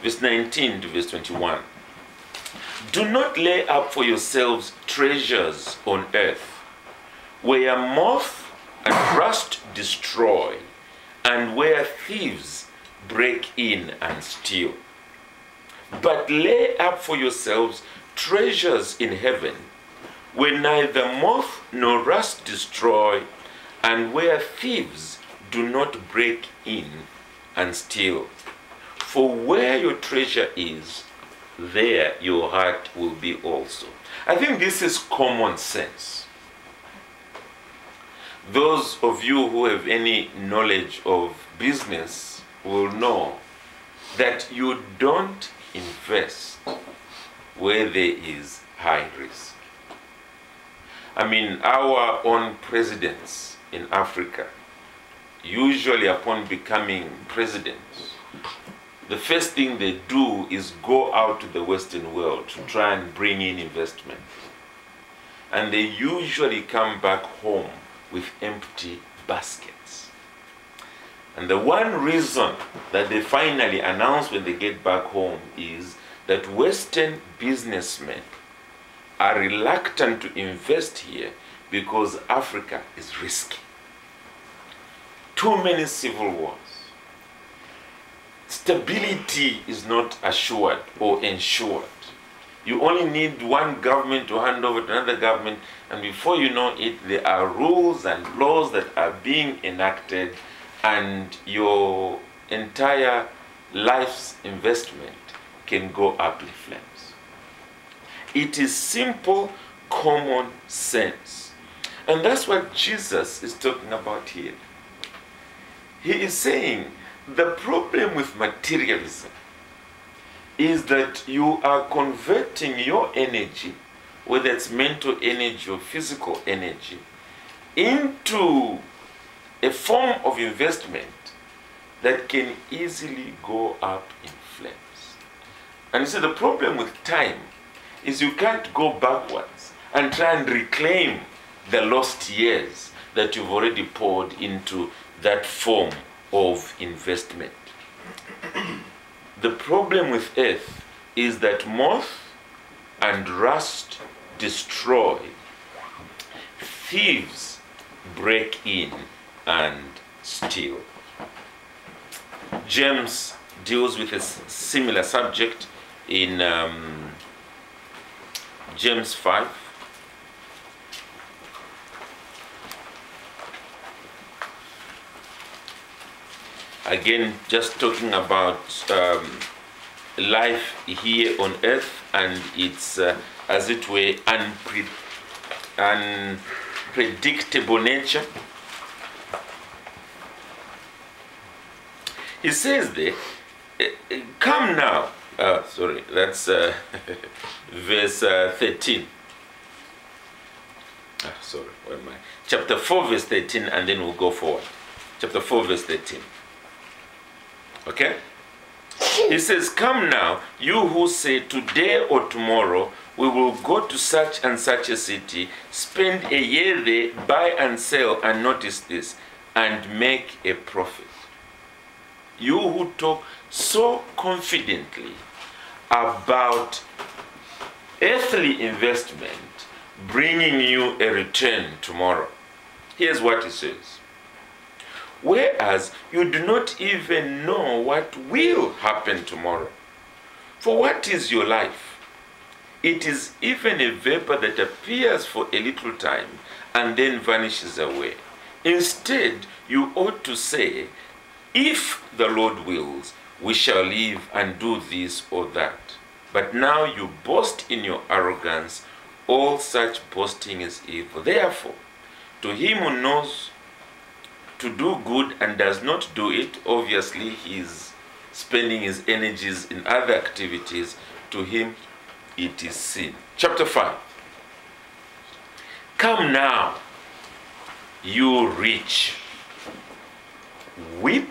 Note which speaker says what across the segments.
Speaker 1: verse 19 to verse 21. Do not lay up for yourselves treasures on earth, where moth and rust destroy, and where thieves break in and steal. But lay up for yourselves treasures in heaven, where neither moth nor rust destroy, and where thieves do not break in and steal. For where your treasure is, there your heart will be also. I think this is common sense. Those of you who have any knowledge of business will know that you don't invest where there is high risk. I mean, our own presidents in Africa, usually upon becoming presidents, the first thing they do is go out to the Western world to try and bring in investment. And they usually come back home with empty baskets. And the one reason that they finally announce when they get back home is that Western businessmen are reluctant to invest here because Africa is risky. Too many civil wars. Stability is not assured or ensured. You only need one government to hand over to another government, and before you know it, there are rules and laws that are being enacted, and your entire life's investment can go up in flames. It is simple, common sense. And that's what Jesus is talking about here. He is saying the problem with materialism is that you are converting your energy, whether it's mental energy or physical energy, into a form of investment that can easily go up in flames. And you see, the problem with time is you can't go backwards and try and reclaim the lost years that you've already poured into that form of investment. The problem with earth is that moth and rust destroy, thieves break in and steal. James deals with a similar subject in James 5. Again, just talking about life here on earth and its, as it were, unpredictable nature. He says there, come now. Sorry, that's verse 13. Sorry, where am I? Chapter 4, verse 13, and then we'll go forward. Chapter 4, verse 13. Okay? He says, come now, you who say today or tomorrow we will go to such and such a city, spend a year there, buy and sell, and notice this, and make a profit. You who talk so confidently about earthly investment bringing you a return tomorrow. Here's what he says. Whereas you do not even know what will happen tomorrow. For what is your life? It is even a vapor that appears for a little time and then vanishes away. Instead, you ought to say, if the Lord wills, we shall live and do this or that. But now you boast in your arrogance. All such boasting is evil. Therefore, to him who knows to do good and does not do it, obviously he is spending his energies in other activities. To him it is sin. Chapter 5. Come now, you rich, weep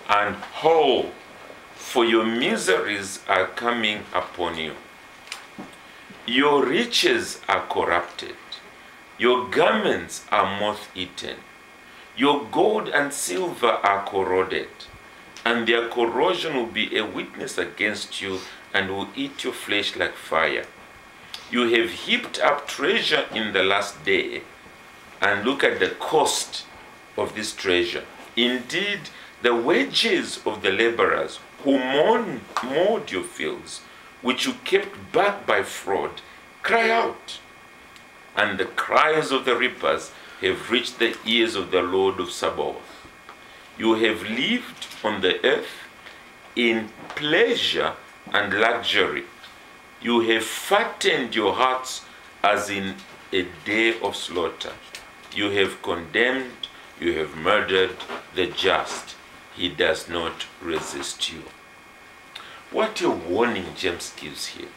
Speaker 1: and howl, for your miseries are coming upon you. Your riches are corrupted, your garments are moth-eaten, your gold and silver are corroded, and their corrosion will be a witness against you and will eat your flesh like fire. You have heaped up treasure in the last day, and look at the cost of this treasure. Indeed, the wages of the laborers who mowed your fields, which you kept back by fraud, cry out. And the cries of the reapers have reached the ears of the Lord of Sabaoth. You have lived on the earth in pleasure and luxury. You have fattened your hearts as in a day of slaughter. You have condemned, you have murdered the just. He does not resist you. What a warning James gives here.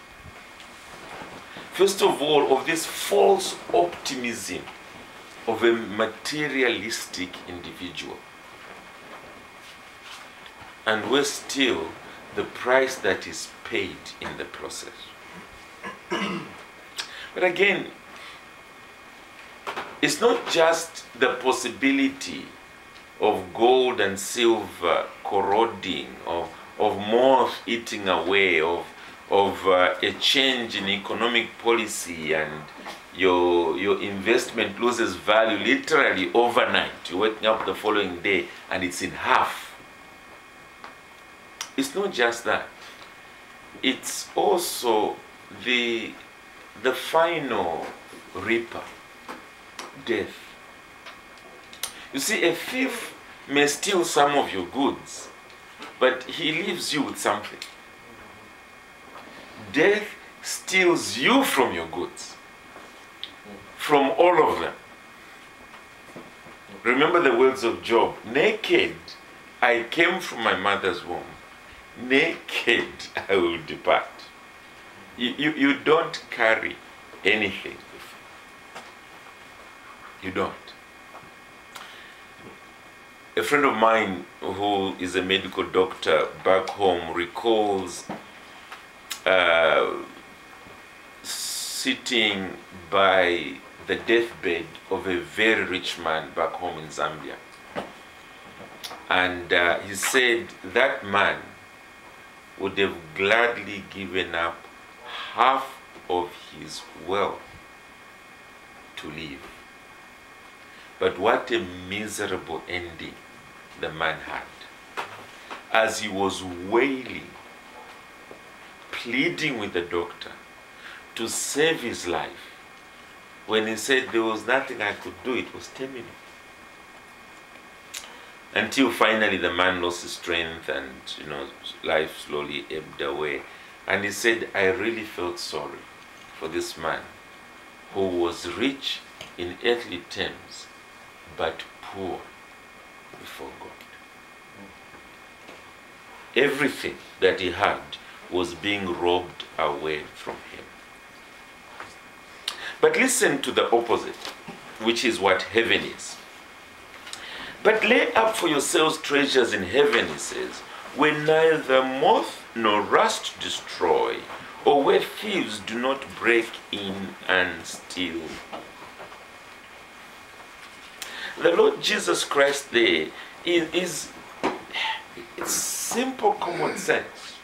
Speaker 1: First of all, of this false optimism of a materialistic individual. And worse still, the price that is paid in the process. But again, it's not just the possibility of gold and silver corroding, of moth eating away, of a change in economic policy, and your investment loses value literally overnight. You're waking up the following day and it's in half. It's not just that. It's also the final reaper, death. You see, a thief may steal some of your goods, but he leaves you with something. Death steals you from your goods, from all of them. Remember the words of Job, naked I came from my mother's womb, naked I will depart. You don't carry anything with you. You don't. A friend of mine who is a medical doctor back home recalls sitting by the deathbed of a very rich man back home in Zambia. And he said that man would have gladly given up half of his wealth to live. But what a miserable ending the man had. As he was wailing, pleading with the doctor to save his life, when he said there was nothing I could do, it was terminal. Until finally the man lost his strength and life slowly ebbed away. And he said, I really felt sorry for this man who was rich in earthly terms, but poor before God. Everything that he had was being robbed away from him. But listen to the opposite, which is what heaven is. But lay up for yourselves treasures in heaven, he says, where neither moth nor rust destroy, or where thieves do not break in and steal. The Lord Jesus Christ there it's simple common sense.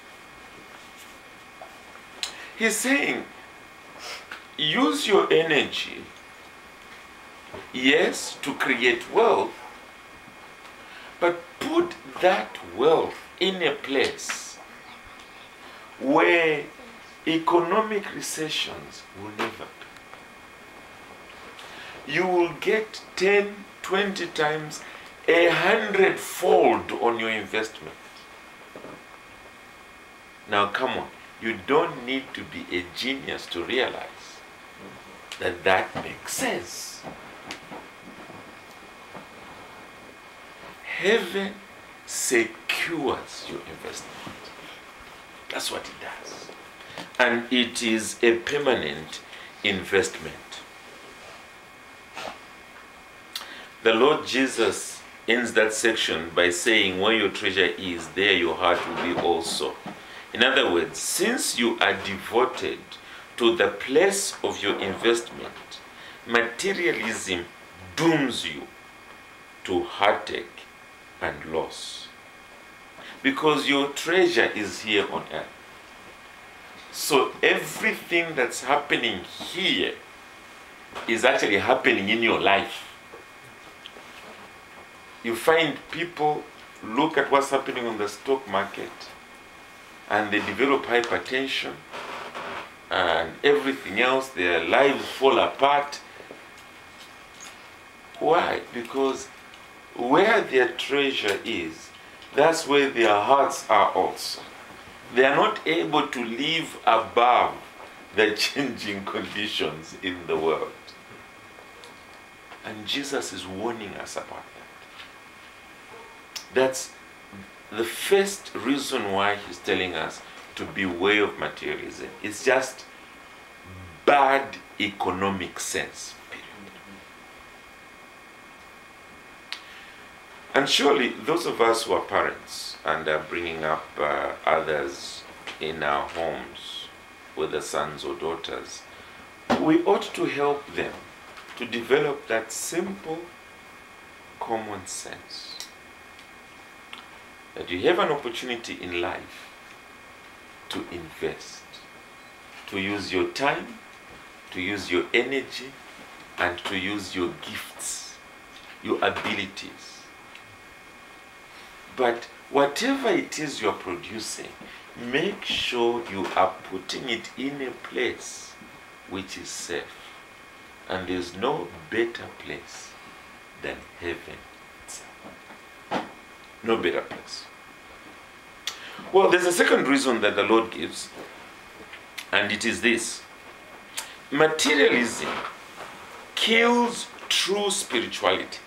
Speaker 1: He's saying, use your energy, yes, to create wealth, but put that wealth in a place where economic recessions will never be. You will get 10, 20 times, 100-fold on your investment. Now come on, you don't need to be a genius to realize that that makes sense. Heaven secures your investment. That's what it does. And it is a permanent investment. The Lord Jesus ends that section by saying, where your treasure is, there your heart will be also. In other words, since you are devoted to the place of your investment, materialism dooms you to heartache and loss. Because your treasure is here on earth. So everything that's happening here is actually happening in your life. You find people look at what's happening on the stock market and they develop hypertension and everything else, their lives fall apart. Why? Because where their treasure is, that's where their hearts are also. They are not able to live above the changing conditions in the world. And Jesus is warning us about that. That's the first reason why he's telling us to beware of materialism. It's just bad economic sense. And surely those of us who are parents and are bringing up others in our homes, whether sons or daughters, we ought to help them to develop that simple common sense. That you have an opportunity in life to invest, to use your time, to use your energy, and to use your gifts, your abilities. But whatever it is you're producing, make sure you are putting it in a place which is safe. And there's no better place than heaven itself. No better place. Well, there's a second reason that the Lord gives, and it is this. Materialism kills true spirituality.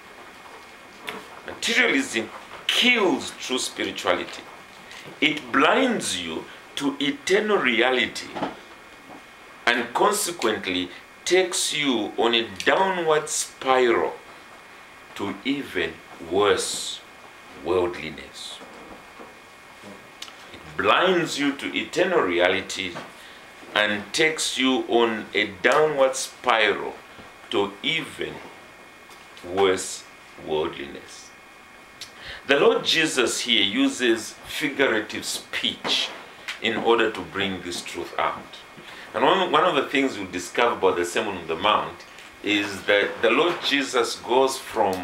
Speaker 1: Materialism kills true spirituality. It blinds you to eternal reality and consequently takes you on a downward spiral to even worse worldliness. It blinds you to eternal reality and takes you on a downward spiral to even worse worldliness. The Lord Jesus here uses figurative speech in order to bring this truth out. And one of the things we discover about the Sermon on the Mount is that the Lord Jesus goes from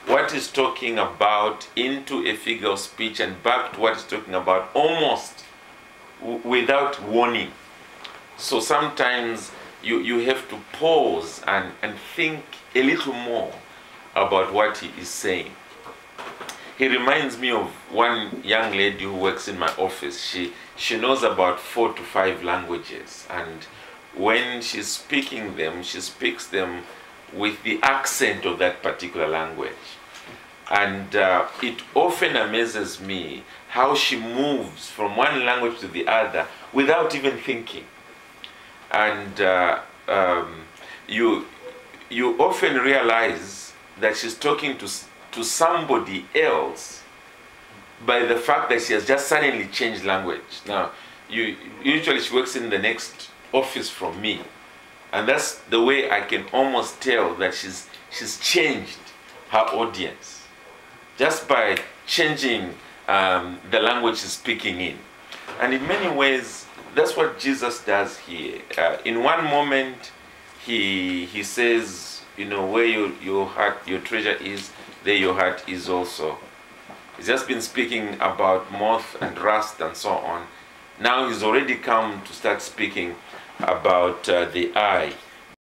Speaker 1: what he's talking about into a figure of speech and back to what he's talking about almost without warning. So sometimes you have to pause and think a little more about what he is saying. He reminds me of one young lady who works in my office. She knows about 4 to 5 languages, and when she's speaking them, she speaks them with the accent of that particular language. And it often amazes me how she moves from one language to the other without even thinking. And you often realize that she's talking to somebody else by the fact that she has just suddenly changed language. Now, usually she works in the next office from me, and that's the way I can almost tell that she's changed her audience just by changing the language she's speaking in. And in many ways, that's what Jesus does here. In one moment, he says, you know, where your heart, your treasure is, there your heart is also. He's just been speaking about moth and rust and so on. Now he's already come to start speaking about the eye.